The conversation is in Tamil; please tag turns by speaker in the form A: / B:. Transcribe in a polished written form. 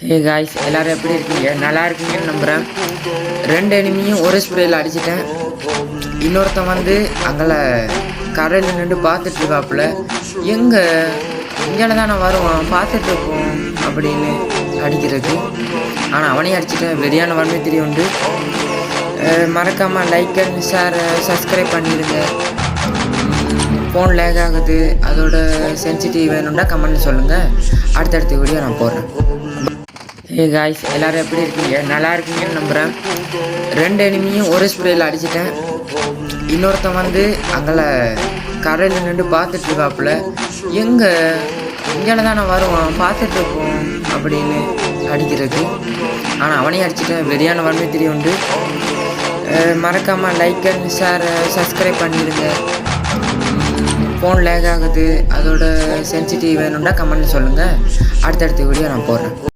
A: ஹே காய்ஸ், எல்லோரும் எப்படி இருக்கீங்க? நல்லா இருக்கீங்கன்னு நம்புகிறேன். 2 எனிமியும் ஒரு ஸ்ப்ரேயில் அடிச்சிட்டேன். இன்னொருத்தன் வந்து அங்கே கரையில் நின்று பார்த்துட்ருக்காப்புல. இங்கே தான் நான் வருவான் பார்த்துட்ருப்போம் அப்படின்னு அடிக்கிறது. ஆனால் அவனையும் அடிச்சிட்டேன். வெறியான வரமே தெரிய உண்டு. மறக்காமல் லைக் அண்ட் ஷேர் சப்ஸ்கிரைப் பண்ணிடுங்க. ஃபோன் லேக் ஆகுது, அதோட சென்சிட்டிவ் வேணும்னா கமெண்ட்ல சொல்லுங்கள். அடுத்தடுத்த வீடியோ நான் போடுறேன். ஹே காய்ஸ், எல்லோரும் எப்படி இருக்கீங்க? நல்லா இருக்கீங்கன்னு நம்புகிறேன். 2 எனிமியும் ஒரு ஸ்ப்ரேயில் அடிச்சிட்டேன். இன்னொருத்தன் வந்து அங்கே கரையில் நின்று பார்த்துட்ருக்காப்புல. இங்கே தான் நான் வருவான் பார்த்துட்ருப்போம் அப்படின்னு அடிக்கிறது. ஆனால் அவனையும் அடிச்சிட்டேன். வெறியான வரமே தெரிய உண்டு. மறக்காமல் லைக் அண்ட் ஷேர் சப்ஸ்கிரைப் பண்ணிடுங்க. ஃபோன் லேக் ஆகுது, அதோட சென்சிட்டிவ் வேணும்னா கமெண்ட்ல சொல்லுங்கள். அடுத்தடுத்த வீடியோ நான் போடுறேன்.